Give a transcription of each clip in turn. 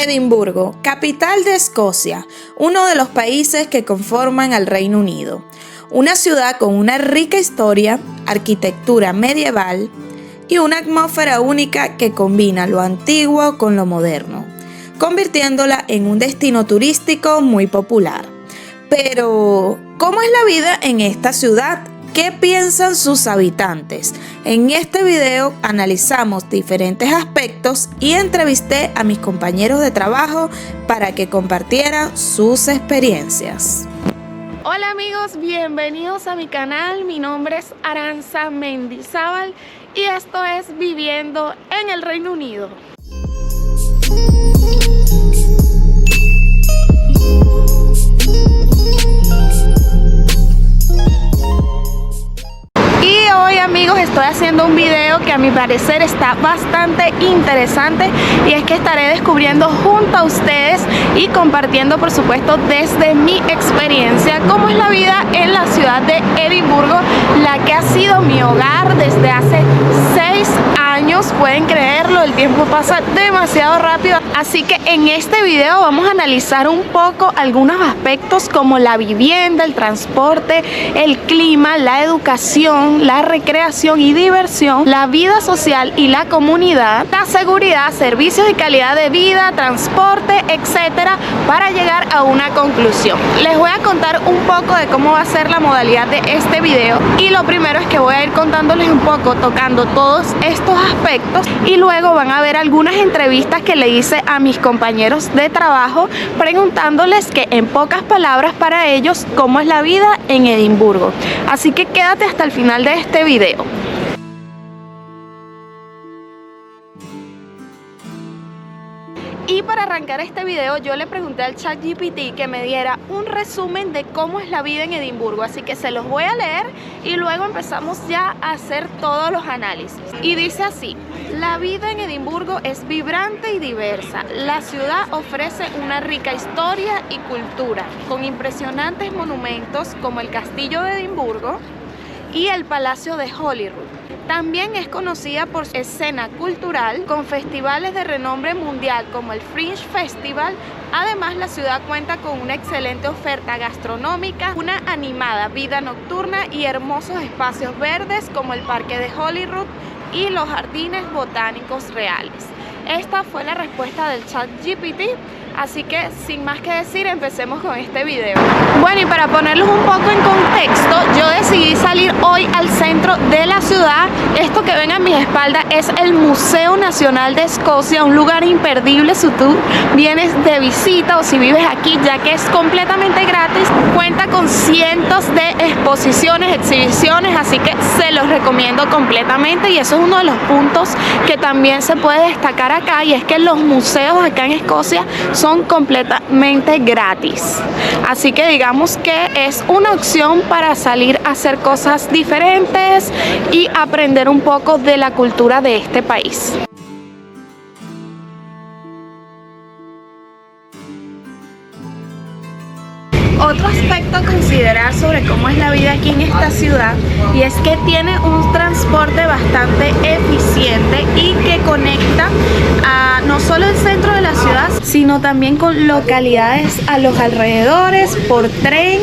Edimburgo, capital de Escocia, uno de los países que conforman al Reino Unido. Una ciudad con una rica historia, arquitectura medieval y una atmósfera única que combina lo antiguo con lo moderno, convirtiéndola en un destino turístico muy popular. Pero, ¿cómo es la vida en esta ciudad? ¿Qué piensan sus habitantes? En este video analizamos diferentes aspectos y entrevisté a mis compañeros de trabajo para que compartieran sus experiencias. Hola amigos, bienvenidos a mi canal. Mi nombre es Aranza Mendizábal y esto es Viviendo en el Reino Unido. Amigos, estoy haciendo un video que a mi parecer está bastante interesante y es que estaré descubriendo junto a ustedes y compartiendo, por supuesto, desde mi experiencia cómo es la vida en la ciudad de Edimburgo, la que ha sido mi hogar desde hace 6 años. Pueden creerlo, el tiempo pasa demasiado rápido, así que en este video vamos a analizar un poco algunos aspectos como la vivienda, el transporte, el clima, la educación, la recreación y diversión, la vida social y la comunidad, la seguridad, servicios y calidad de vida, transporte, etcétera, para llegar a una conclusión. Les voy a contar un poco de cómo va a ser la modalidad de este video y lo primero es que voy a ir contándoles un poco, tocando todos estos aspectos, y luego van a ver algunas entrevistas que le hice a mis compañeros de trabajo preguntándoles que en pocas palabras para ellos cómo es la vida en Edimburgo. Así que quédate hasta el final de este video. Y para arrancar este video yo le pregunté al ChatGPT que me diera un resumen de cómo es la vida en Edimburgo, así que se los voy a leer y luego empezamos ya a hacer todos los análisis. Y dice así: la vida en Edimburgo es vibrante y diversa. La ciudad ofrece una rica historia y cultura, con impresionantes monumentos como el Castillo de Edimburgo y el Palacio de Holyrood. También es conocida por su escena cultural, con festivales de renombre mundial como el Fringe Festival. Además, la ciudad cuenta con una excelente oferta gastronómica, una animada vida nocturna y hermosos espacios verdes como el Parque de Holyrood y los jardines botánicos reales. Esta fue la respuesta del ChatGPT. Así que sin más que decir, empecemos con este video. Bueno, y para ponerlos un poco en contexto, yo decidí salir hoy al centro de la ciudad. Esto que ven a mis espaldas es el Museo Nacional de Escocia, un lugar imperdible si tú vienes de visita o si vives aquí, ya que es completamente gratis. Cuenta con cientos de exposiciones, exhibiciones, así que se los recomiendo completamente, y eso es uno de los puntos que también se puede destacar acá, y es que los museos acá en Escocia son completamente gratis, así que digamos que es una opción para salir a hacer cosas diferentes y aprender un poco de la cultura de este país. Otro aspecto a considerar sobre cómo es la vida aquí en esta ciudad, y es que tiene un transporte bastante eficiente y que conecta a no solo el centro de la ciudad, sino también con localidades a los alrededores por tren,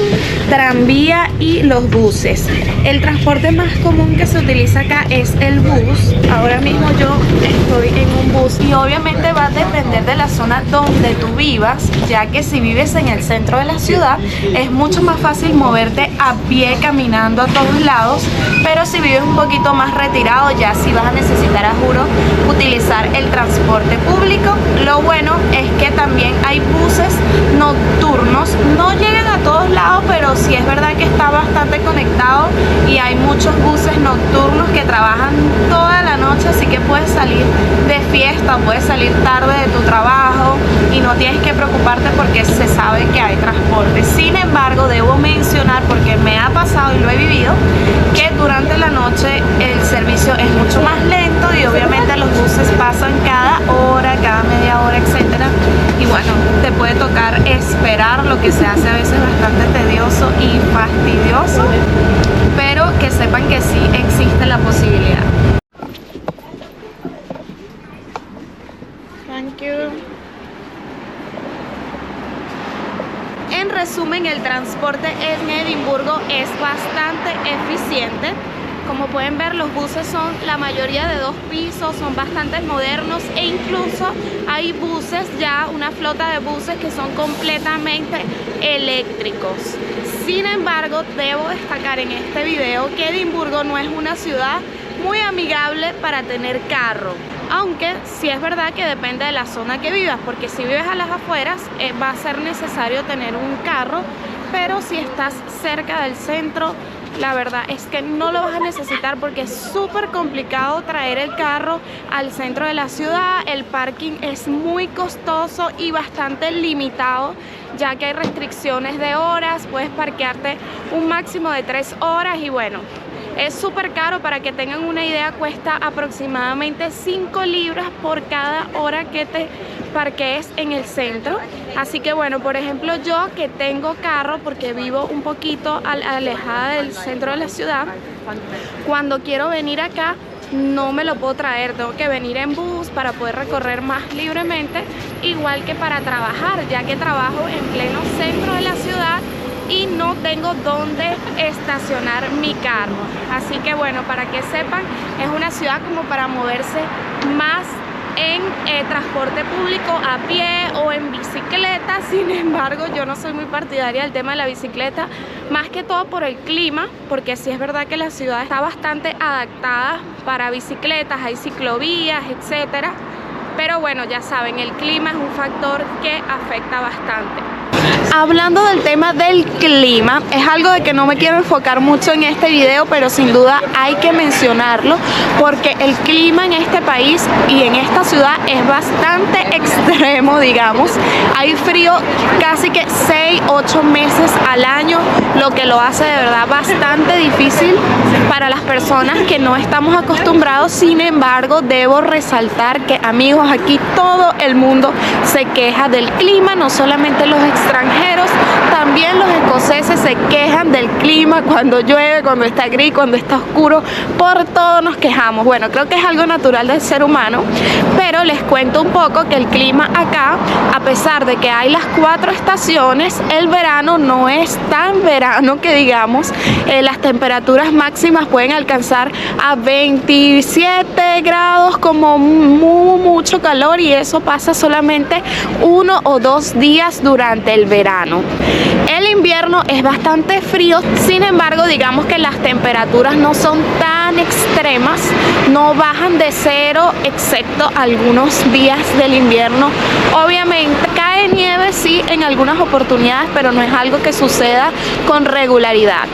tranvía y los buses. El transporte más común que se utiliza acá es el bus. Ahora mismo yo estoy en un bus y obviamente va a depender de la zona donde tú vivas, ya que si vives en el centro de la ciudad es mucho más fácil moverte a pie caminando a todos lados, pero si vives un poquito más retirado ya sí vas a necesitar, a juro, utilizar el transporte público. Lo bueno es que también hay buses nocturnos, no llegan a todos lados, pero sí es verdad que está bastante conectado y hay muchos buses nocturnos que trabajan toda la noche, así que puedes salir de fiesta, puedes salir tarde de tu trabajo y no tienes que preocuparte porque se sabe que hay transporte. Sin embargo, debo mencionar, porque me ha pasado y lo he vivido, que durante la noche el servicio es mucho más lento y obviamente los buses pasan cada hora, cada media hora, etcétera, y bueno, te puede tocar esperar, lo que se hace a veces bastante tedioso y fastidioso, pero que sepan que sí existe la posibilidad. Thank you. En resumen, el transporte en Edimburgo es bastante eficiente. Como pueden ver, los buses son la mayoría de 2 pisos, son bastante modernos e incluso hay buses ya, una flota de buses que son completamente eléctricos. Sin embargo, debo destacar en este video que Edimburgo no es una ciudad muy amigable para tener carro. Aunque sí es verdad que depende de la zona que vivas, porque si vives a las afueras va a ser necesario tener un carro, pero si estás cerca del centro, la verdad es que no lo vas a necesitar porque es súper complicado traer el carro al centro de la ciudad. El parking es muy costoso y bastante limitado, ya que hay restricciones de horas, puedes parquearte un máximo de 3 horas y bueno, es súper caro. Para que tengan una idea, cuesta aproximadamente 5 libras por cada hora que te parquees en el centro. Así que bueno, por ejemplo, yo que tengo carro porque vivo un poquito alejada del centro de la ciudad, cuando quiero venir acá no me lo puedo traer, tengo que venir en bus para poder recorrer más libremente, igual que para trabajar, ya que trabajo en pleno centro de la ciudad y no tengo dónde estacionar mi carro. Así que bueno, para que sepan, es una ciudad como para moverse más en transporte público, a pie o en bicicleta. Sin embargo, yo no soy muy partidaria del tema de la bicicleta, más que todo por el clima, porque sí es verdad que la ciudad está bastante adaptada para bicicletas, hay ciclovías, etcétera. Pero bueno, ya saben, el clima es un factor que afecta bastante. Hablando del tema del clima, es algo de que no me quiero enfocar mucho en este video, pero sin duda hay que mencionarlo porque el clima en este país y en esta ciudad es bastante extremo, digamos. Hay frío casi que 6-8 meses al año, lo que lo hace de verdad bastante difícil para las personas que no estamos acostumbrados. Sin embargo, debo resaltar que, amigos, aquí todo el mundo se queja del clima, no solamente los extranjeros, también los escoceses se quejan del clima, cuando llueve, cuando está gris, cuando está oscuro, por todo nos quejamos. Bueno, creo que es algo natural del ser humano, pero les cuento un poco que el clima acá, a pesar de que hay las 4 estaciones, el verano no es tan verano que digamos. Las temperaturas máximas pueden alcanzar a 27 grados, como mucho calor, y eso pasa solamente 1 o 2 días durante el verano. El invierno es bastante frío, sin embargo, digamos que las temperaturas no son tan extremas, no bajan de 0, excepto algunos días del invierno. Obviamente cae nieve sí en algunas oportunidades, pero no es algo que suceda con regularidad.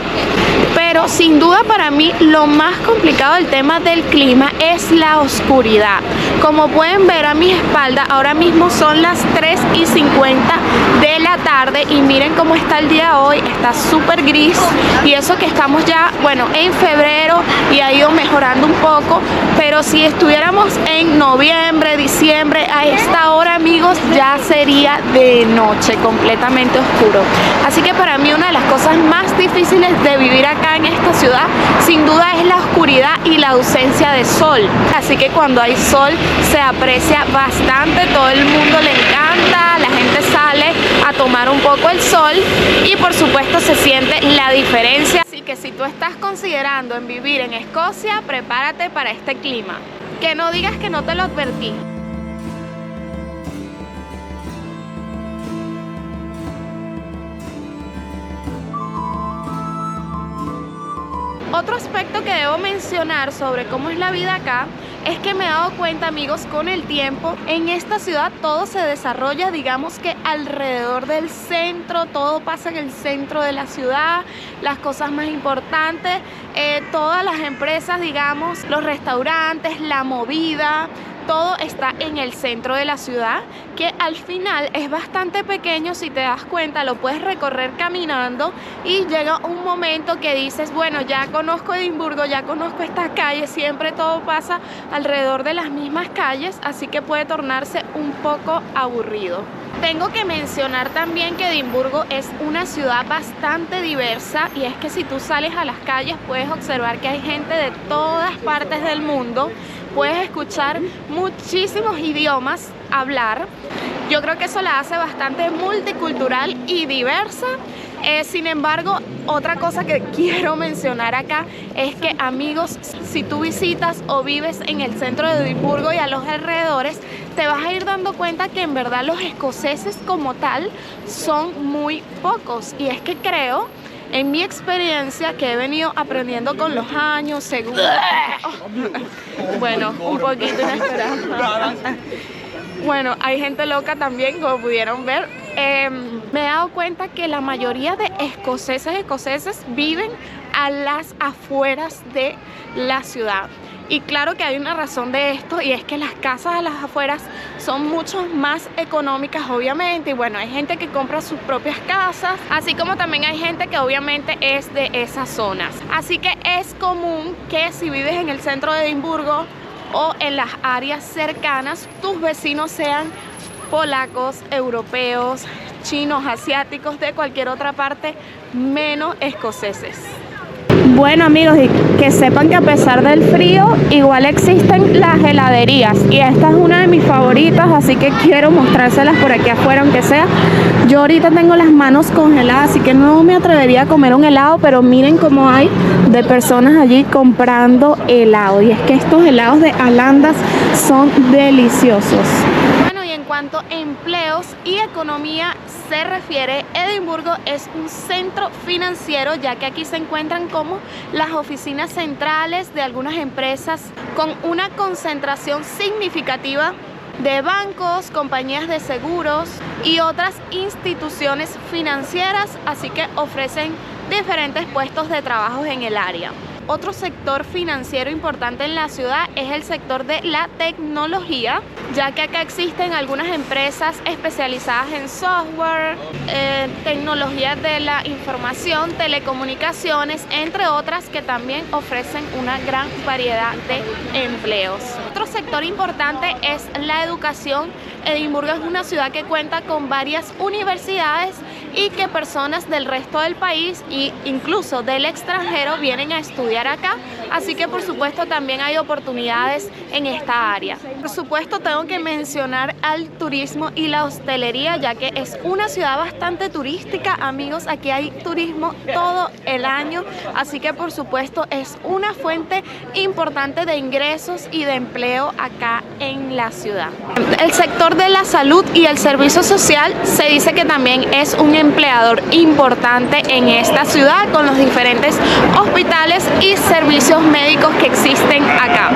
Pero sin duda para mí lo más complicado del tema del clima es la oscuridad. Como pueden ver a mi espalda, ahora mismo son las 3:50 de la tarde y miren cómo está el día hoy, está súper gris, y eso que estamos ya, bueno, en febrero y ha ido mejorando un poco, pero si estuviéramos en noviembre, diciembre, a esta hora, amigos, ya sería de noche, completamente oscuro. Así que para mí una de las cosas más difíciles de vivir acá en esta ciudad, sin duda, es la oscuridad y la ausencia de sol. Así que cuando hay sol se aprecia bastante, todo el mundo le encanta, la gente sale a tomar un poco el sol y por supuesto se siente la diferencia. Así que si tú estás considerando en vivir en Escocia, prepárate para este clima. Que no digas que no te lo advertí. Otro aspecto que debo mencionar sobre cómo es la vida acá es que me he dado cuenta, amigos, con el tiempo, en esta ciudad todo se desarrolla, digamos que alrededor del centro, todo pasa en el centro de la ciudad, las cosas más importantes, todas las empresas, digamos, los restaurantes, la movida, todo está en el centro de la ciudad, que al final es bastante pequeño. Si te das cuenta, lo puedes recorrer caminando y llega un momento que dices, bueno, ya conozco Edimburgo, ya conozco estas calles, siempre todo pasa alrededor de las mismas calles, así que puede tornarse un poco aburrido. Tengo que mencionar también que Edimburgo es una ciudad bastante diversa, y es que si tú sales a las calles puedes observar que hay gente de todas partes del mundo, puedes escuchar muchísimos idiomas hablar, Yo creo que eso la hace bastante multicultural y diversa. Sin embargo, otra cosa que quiero mencionar acá es que, amigos, si tú visitas o vives en el centro de Edimburgo y a los alrededores, te vas a ir dando cuenta que en verdad los escoceses como tal son muy pocos. Y es que creo, en mi experiencia, que he venido aprendiendo con los años, según... Bueno, un poquito inesperado. Bueno, hay gente loca también, como pudieron ver. Me he dado cuenta que la mayoría de escoceses viven a las afueras de la ciudad. Y claro que hay una razón de esto, y es que las casas a las afueras son mucho más económicas, obviamente. Y bueno, hay gente que compra sus propias casas, así como también hay gente que obviamente es de esas zonas. Así que es común que si vives en el centro de Edimburgo o en las áreas cercanas, tus vecinos sean polacos, europeos, chinos, asiáticos, de cualquier otra parte, menos escoceses. Bueno, amigos, y que sepan que a pesar del frío, igual existen las heladerías, y esta es una de mis favoritas, así que quiero mostrárselas por aquí afuera, aunque sea. Yo ahorita tengo las manos congeladas, así que no me atrevería a comer un helado, pero miren cómo hay de personas allí comprando helado, y es que estos helados de Alandas son deliciosos. En cuanto a empleos y economía se refiere, Edimburgo es un centro financiero, ya que aquí se encuentran como las oficinas centrales de algunas empresas con una concentración significativa de bancos, compañías de seguros y otras instituciones financieras, así que ofrecen diferentes puestos de trabajo en el área. Otro sector financiero importante en la ciudad es el sector de la tecnología, ya que acá existen algunas empresas especializadas en software, tecnologías de la información, telecomunicaciones, entre otras, que también ofrecen una gran variedad de empleos. Otro sector importante es la educación. Edimburgo es una ciudad que cuenta con varias universidades y que personas del resto del país e incluso del extranjero vienen a estudiar acá, así que por supuesto también hay oportunidades en esta área. Por supuesto tengo que mencionar al turismo y la hostelería, ya que es una ciudad bastante turística, amigos. Aquí hay turismo todo el año, así que por supuesto es una fuente importante de ingresos y de empleo acá en la ciudad. El sector de la salud y el servicio social se dice que también es un empleador importante en esta ciudad, con los diferentes hospitales y servicios médicos que existen acá.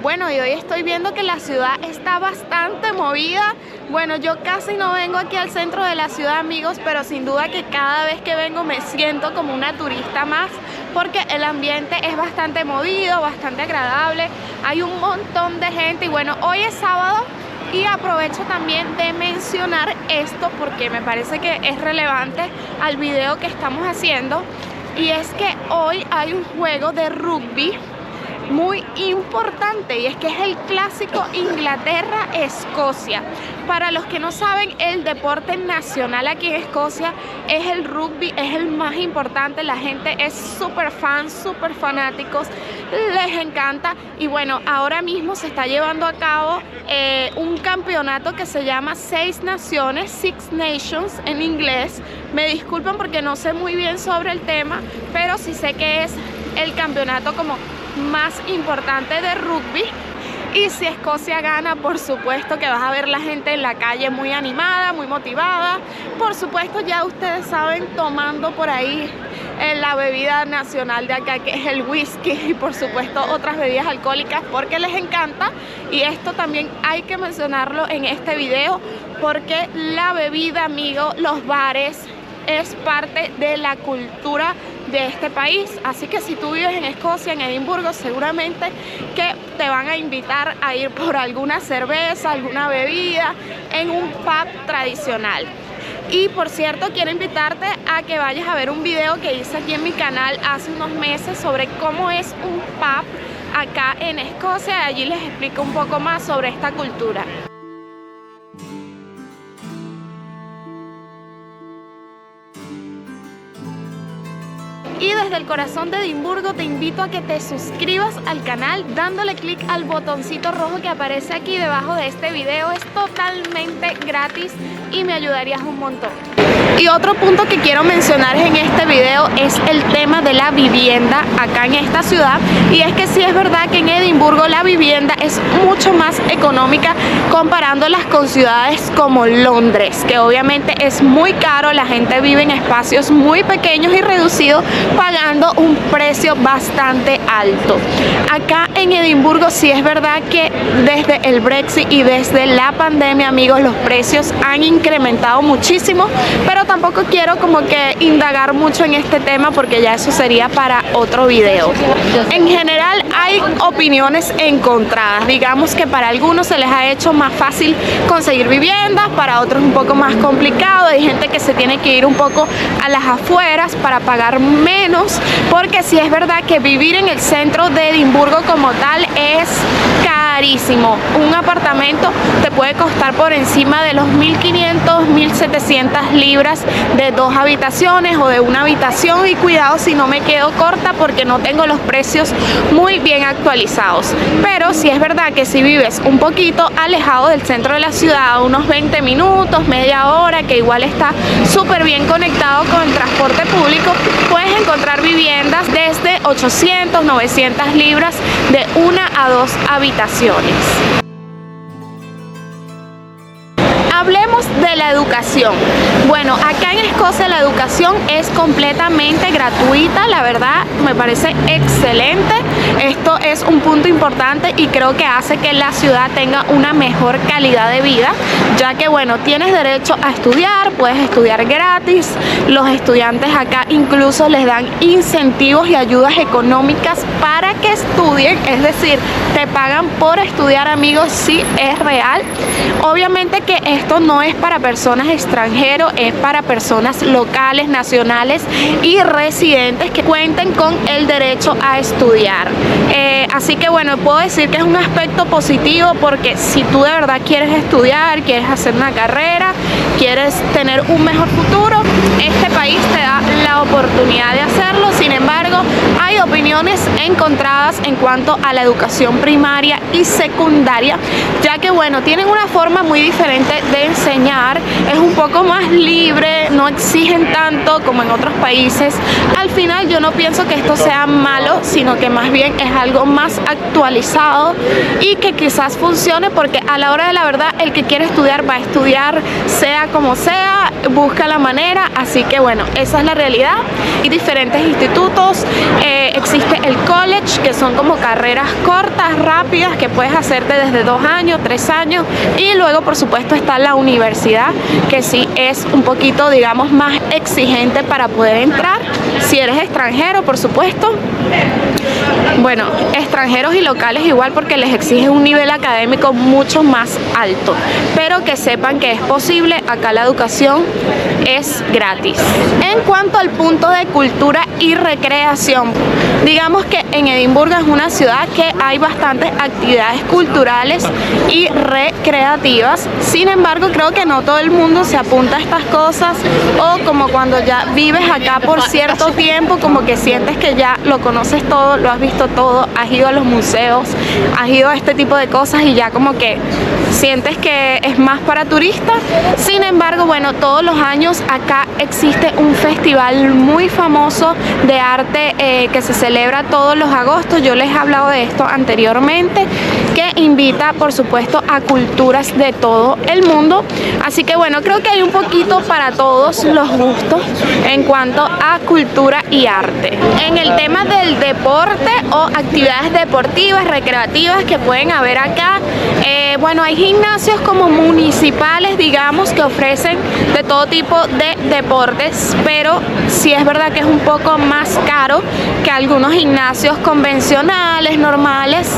Bueno, y hoy estoy viendo que la ciudad está bastante movida. Bueno, yo casi no vengo aquí al centro de la ciudad, amigos, pero sin duda que cada vez que vengo me siento como una turista más, porque el ambiente es bastante movido, bastante agradable. Hay un montón de gente y bueno, hoy es sábado. Y aprovecho también de mencionar esto porque me parece que es relevante al video que estamos haciendo, y es que hoy hay un juego de rugby muy importante, y es que es el clásico Inglaterra-Escocia. Para los que no saben, el deporte nacional aquí en Escocia es el rugby, es el más importante. La gente es súper fan, súper fanáticos, les encanta. Y bueno, ahora mismo se está llevando a cabo un campeonato que se llama Seis Naciones, Six Nations en inglés. Me disculpan porque no sé muy bien sobre el tema, pero sí sé que es el campeonato como más importante de rugby. Y si Escocia gana, por supuesto que vas a ver la gente en la calle muy animada, muy motivada. Por supuesto, ya ustedes saben, tomando por ahí la bebida nacional de acá, que es el whisky, y por supuesto otras bebidas alcohólicas, porque les encanta. Y esto también hay que mencionarlo en este video, porque la bebida, amigo, los bares, es parte de la cultura de este país. Así que si tú vives en Escocia, en Edimburgo, seguramente que te van a invitar a ir por alguna cerveza, alguna bebida en un pub tradicional. Y por cierto, quiero invitarte a que vayas a ver un video que hice aquí en mi canal hace unos meses sobre cómo es un pub acá en Escocia. Allí les explico un poco más sobre esta cultura. Y desde el corazón de Edimburgo te invito a que te suscribas al canal dándole clic al botoncito rojo que aparece aquí debajo de este video. Es totalmente gratis y me ayudarías un montón. Y otro punto que quiero mencionar en este video es el tema de la vivienda acá en esta ciudad. Y es que sí es verdad que en Edimburgo la vivienda es mucho más económica comparándolas con ciudades como Londres, que obviamente es muy caro, la gente vive en espacios muy pequeños y reducidos pagando un precio bastante alto. Acá en Edimburgo sí es verdad que desde el Brexit y desde la pandemia, amigos, los precios han incrementado muchísimo, pero tampoco quiero como que indagar mucho en este tema porque ya eso sería para otro video. En general hay opiniones encontradas, digamos que para algunos se les ha hecho más fácil conseguir viviendas, para otros un poco más complicado, hay gente que se tiene que ir un poco a las afueras para pagar menos, porque sí es verdad que vivir en el centro de Edimburgo como tal es carísimo. Un apartamento te puede costar por encima de los 1.500, 1.700 libras de 2 habitaciones o de una habitación, y cuidado si no me quedo corta porque no tengo los precios muy bien actualizados. Pero sí es verdad que si vives un poquito alejado del centro de la ciudad, a unos 20 minutos, media hora, que igual está súper bien conectado con el transporte público, puedes encontrar viviendas desde 800, 900 libras de 1 a 2 habitaciones. Hablemos de la educación. Bueno, acá en Escocia la educación es completamente gratuita, la verdad me parece excelente. Esto es un punto importante y creo que hace que la ciudad tenga una mejor calidad de vida, ya que bueno, tienes derecho a estudiar, puedes estudiar gratis. Los estudiantes acá incluso les dan incentivos y ayudas económicas para que estudien, es decir, te pagan por estudiar, amigos, sí es real. Obviamente que esto no es para personas extranjeras, es para personas locales, nacionales y residentes que cuenten con el derecho a estudiar. Así que bueno, puedo decir que es un aspecto positivo, porque si tú de verdad quieres estudiar, quieres hacer una carrera, quieres tener un mejor futuro, este país te da la oportunidad de hacerlo. Sin embargo, hay opiniones encontradas en cuanto a la educación primaria y secundaria, ya que bueno, tienen una forma muy diferente de enseñar, es un poco más libre, no exigen tanto como en otros países. Al final yo no pienso que esto sea malo, sino que más bien es algo más actualizado y que quizás funcione, porque a la hora de la verdad el que quiere estudiar va a estudiar sea como sea, busca la manera. Así que bueno, esa es la realidad. Hay diferentes institutos, existe el college, que son como carreras cortas, rápidas, que puedes hacerte desde 2 años, 3 años, y luego por supuesto está la universidad, que sí es un poquito, digamos, más exigente para poder entrar, si eres extranjero, por supuesto. Bueno, extranjeros y locales igual, porque les exige un nivel académico mucho más alto, pero que sepan que es posible. Acá la educación es gratis. En cuanto al punto de cultura y recreación, digamos que en Edimburgo es una ciudad que hay bastantes actividades culturales y recreativas. Sin embargo, creo que no todo el mundo se apunta a estas cosas, o como cuando ya vives acá por cierto tiempo, como que sientes que ya lo conoces todo, lo has visto todo, has ido a los museos, has ido a este tipo de cosas y ya como que sientes que es más para turistas. Sin embargo, bueno, todos los años acá existe un festival muy famoso de arte que se celebra todos los agostos. Yo les he hablado de esto anteriormente, que invita por supuesto a culturas de todo el mundo. Así que bueno, creo que hay un poquito para todos los gustos en cuanto a cultura y arte. En el tema del deporte o actividades deportivas, recreativas que pueden haber acá, bueno, hay gimnasios como municipales, digamos, que ofrecen de todo tipo de deportes, pero sí es verdad que es un poco más caro que algunos unos gimnasios convencionales, normales,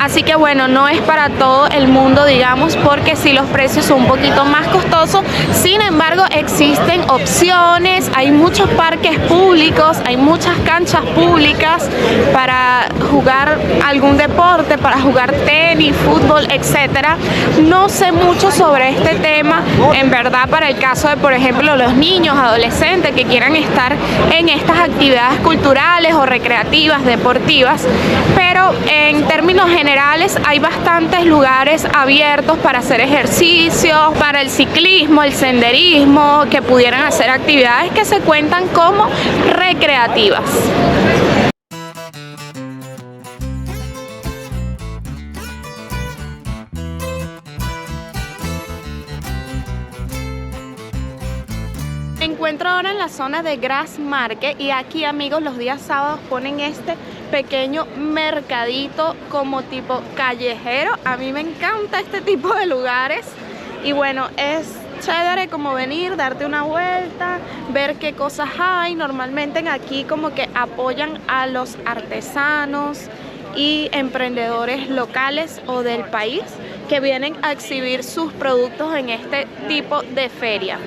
así que bueno, no es para todo el mundo, digamos, porque sí los precios son un poquito más costosos. Sin embargo, existen opciones, hay muchos parques públicos, hay muchas canchas públicas para jugar algún deporte, para jugar tenis, fútbol, etcétera. No sé mucho sobre este tema, en verdad, para el caso de, por ejemplo, los niños, adolescentes que quieran estar en estas actividades culturales o recreativas, deportivas, pero en términos generales hay bastantes lugares abiertos para hacer ejercicio, para el ciclismo, el senderismo, que pudieran hacer actividades que se cuentan como recreativas. Me encuentro ahora en la zona de Grass Market y aquí, amigos, los días sábados ponen este pequeño mercadito como tipo callejero. A mí me encanta este tipo de lugares y bueno, es chévere como venir, darte una vuelta, ver qué cosas hay. Normalmente aquí como que apoyan a los artesanos y emprendedores locales o del país que vienen a exhibir sus productos en este tipo de feria.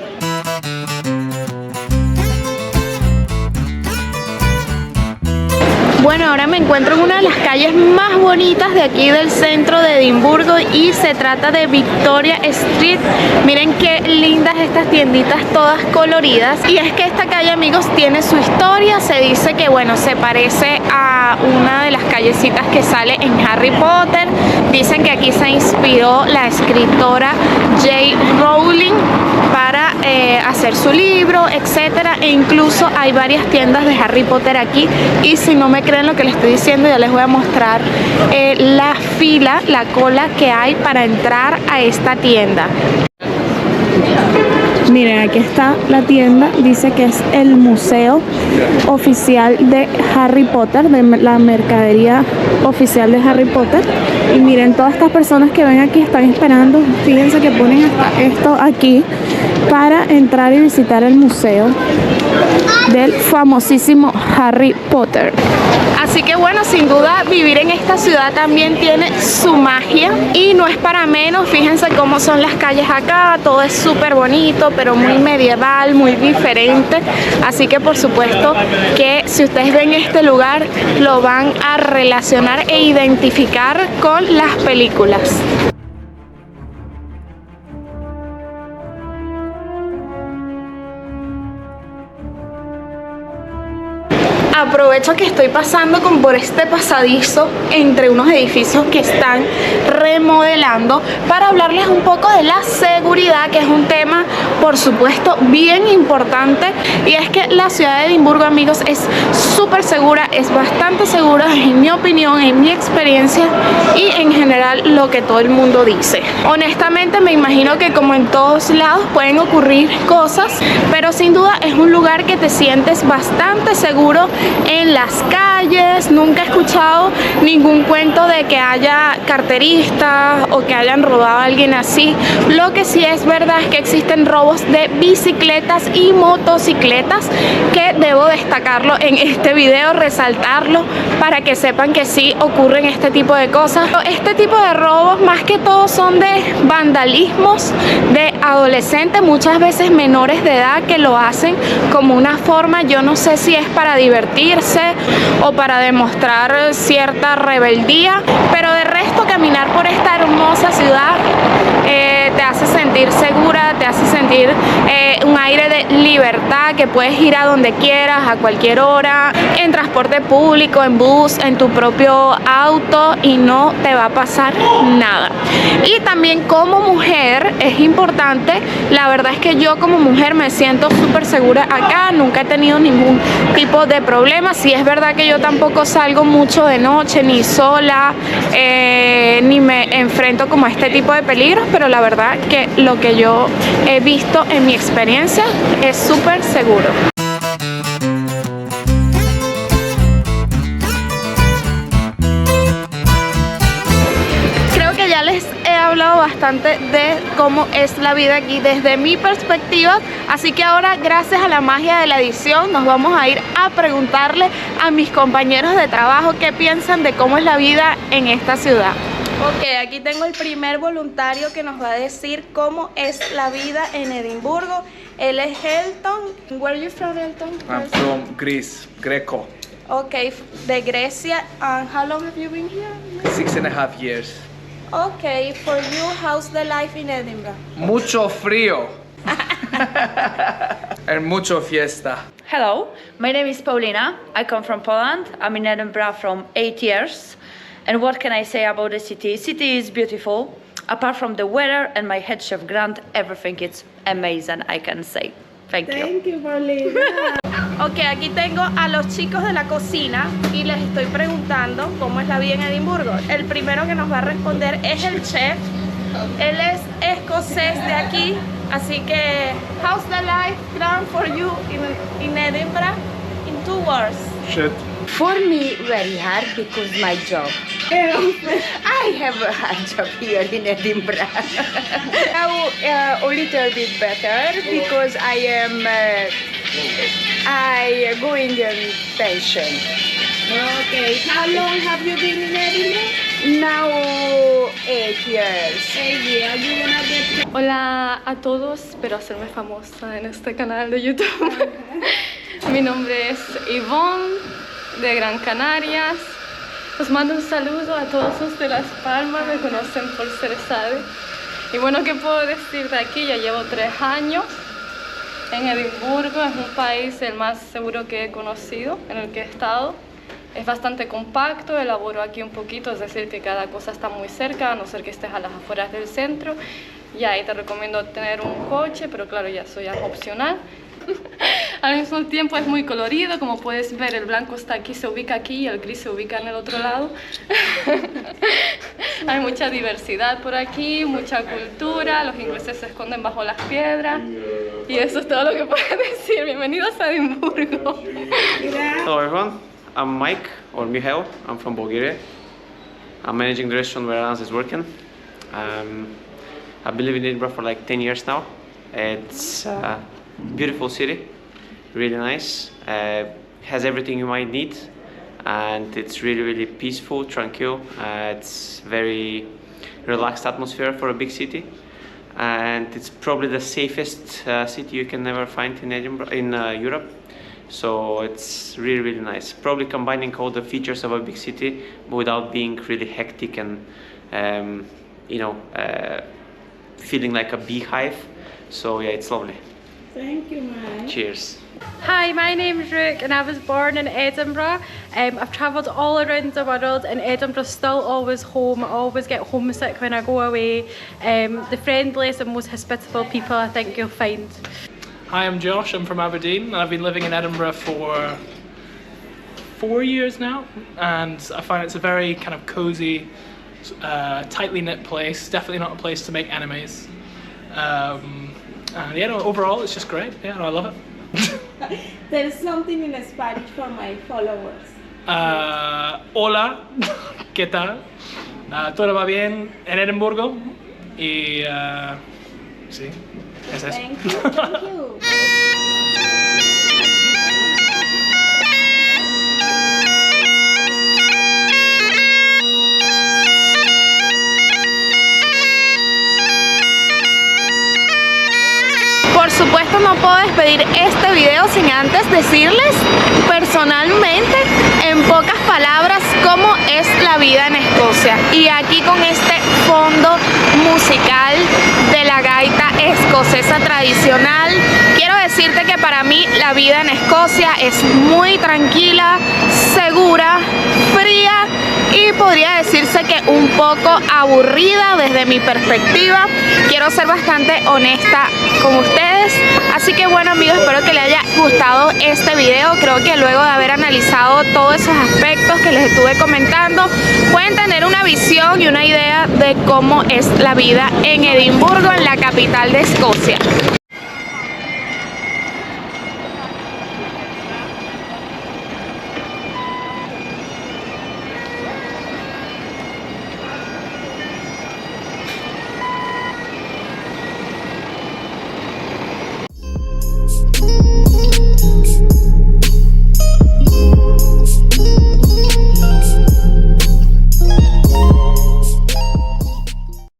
Bueno, ahora me encuentro en una de las calles más bonitas de aquí del centro de Edimburgo y se trata de Victoria Street. Miren qué lindas estas tienditas todas coloridas. Y es que esta calle, amigos, tiene su historia. Se dice que, bueno, se parece a una de las callecitas que sale en Harry Potter. Dicen que aquí se inspiró la escritora J.K. Rowling para hacer su libro, etcétera, e incluso hay varias tiendas de Harry Potter aquí. Y si no me creen lo que les estoy diciendo, ya les voy a mostrar la fila, la cola que hay para entrar a esta tienda. Miren, aquí está la tienda, dice que es el museo oficial de Harry Potter, de la mercadería oficial de Harry Potter. Y miren, todas estas personas que ven aquí están esperando, fíjense que ponen hasta esto aquí para entrar y visitar el museo del famosísimo Harry Potter. Así que bueno, sin duda vivir en esta ciudad también tiene su magia y no es para menos. Fíjense cómo son las calles acá, todo es súper bonito, pero muy medieval, muy diferente. Así que por supuesto que si ustedes ven este lugar lo van a relacionar e identificar con las películas. Aprovecho que estoy pasando por este pasadizo entre unos edificios que están remodelando para hablarles un poco de la seguridad, que es un tema, por supuesto, bien importante. Y es que la ciudad de Edimburgo, amigos, es súper segura, es bastante segura, en mi opinión, en mi experiencia y en general lo que todo el mundo dice. Honestamente, me imagino que como en todos lados pueden ocurrir cosas, pero sin duda es un lugar que te sientes bastante seguro en las calles. Nunca he escuchado ningún cuento de que haya carteristas o que hayan robado a alguien así. Lo que sí es verdad es que existen robos de bicicletas y motocicletas, que debo destacarlo en este video, resaltarlo para que sepan que sí ocurren este tipo de cosas. Este tipo de robos más que todo son de vandalismos de adolescentes, muchas veces menores de edad, que lo hacen como una forma, yo no sé si es para divertirse o para demostrar cierta rebeldía, pero de resto caminar por esta hermosa ciudad te hace sentir segura, te hace sentir un aire de libertad, que puedes ir a donde quieras, a cualquier hora, en transporte público, en bus, en tu propio auto, y no te va a pasar nada. Y también como mujer es importante, la verdad es que yo como mujer me siento súper segura acá, nunca he tenido ningún tipo de problema. Sí es verdad que yo tampoco salgo mucho de noche, ni sola, ni me enfrento como a este tipo de peligros, pero la verdad que lo que yo he visto en mi experiencia es súper seguro. bastante de cómo es la vida aquí desde mi perspectiva. Así que ahora, gracias a la magia de la edición, nos vamos a ir a preguntarle a mis compañeros de trabajo qué piensan de cómo es la vida en esta ciudad. Ok, aquí tengo el primer voluntario que nos va a decir cómo es la vida en Edimburgo. Él es Elton. Where are you from, Elton? I'm from Greece, Greco. Okay, de Grecia. And how long have you been here? 6.5 years. Okay, for you, how's the life in Edinburgh? Mucho frío. And mucho fiesta. Hello, my name is Paulina. I come from Poland. I'm in Edinburgh from 8 years. And what can I say about the city? City is beautiful. Apart from the weather and my head chef Grant, everything is amazing, I can say. Thank you. Thank you, Paulina. Ok, aquí tengo a los chicos de la cocina y les estoy preguntando cómo es la vida en Edimburgo. El primero que nos va a responder es el chef. Él es escocés de aquí, así que how's the life Grant for you in Edinburgh in 2 words? Shit. For me, very hard because my job. I have a hard job here in Edinburgh. Now a little bit better because I going in pension. Okay, how long have you been in Edinburgh? Now 8 years. 8 years. You wanna get... Hola a todos, espero hacerme famosa en este canal de YouTube. Mi nombre es Yvonne, de Gran Canarias. Os mando un saludo a todos los de Las Palmas, me conocen por ser Sade. Y bueno, ¿qué puedo decir de aquí? Ya llevo 3 años en Edimburgo, es un país el más seguro que he conocido, en el que he estado. Es bastante compacto, elaboro aquí un poquito, es decir, que cada cosa está muy cerca, a no ser que estés a las afueras del centro. Y ahí te recomiendo tener un coche, pero claro, ya eso ya es opcional. Al mismo tiempo es muy colorido, como puedes ver el blanco está aquí, se ubica aquí y el gris se ubica en el otro lado. Hay mucha diversidad por aquí, mucha cultura, los ingleses se esconden bajo las piedras y eso es todo lo que puedo decir. Bienvenidos a Edimburgo. Hello everyone, I'm Mike or Mihail, I'm from Bulgaria. I'm managing the restaurant where Anas is working. I've been living in Edinburgh for like 10 years now. It's a beautiful city, really nice, has everything you might need, and it's really peaceful, tranquil. It's very relaxed atmosphere for a big city, and it's probably the safest city you can ever find in Edinburgh, in Europe. So it's really nice, probably combining all the features of a big city but without being really hectic and feeling like a beehive. So yeah, it's lovely. Thank you, Mike. Cheers. Hi, my name's Rook and I was born in Edinburgh. I've travelled all around the world and Edinburgh's still always home. I always get homesick when I go away. The friendliest and most hospitable people I think you'll find. Hi, I'm Josh, I'm from Aberdeen and I've been living in Edinburgh for 4 years now, and I find it's a very kind of cosy, tightly knit place, definitely not a place to make enemies. And yeah, no, overall it's just great, yeah, no, I love it. There is something in Spanish for my followers. Hola, ¿qué tal? Todo va bien en Edimburgo y sí, es eso. Thank you, thank you. Por supuesto no puedo despedir este video sin antes decirles personalmente, en pocas palabras, cómo es la vida en Escocia. Y aquí con este fondo musical de la gaita escocesa tradicional, quiero decirte que para mí la vida en Escocia es muy tranquila, segura, fría y podría decirse que un poco aburrida desde mi perspectiva. Quiero ser bastante honesta con ustedes, así que bueno amigos, espero que les haya gustado este video. Creo que luego de haber analizado todos esos aspectos que les estuve comentando, pueden tener una visión y una idea de cómo es la vida en Edimburgo, en la capital de Escocia.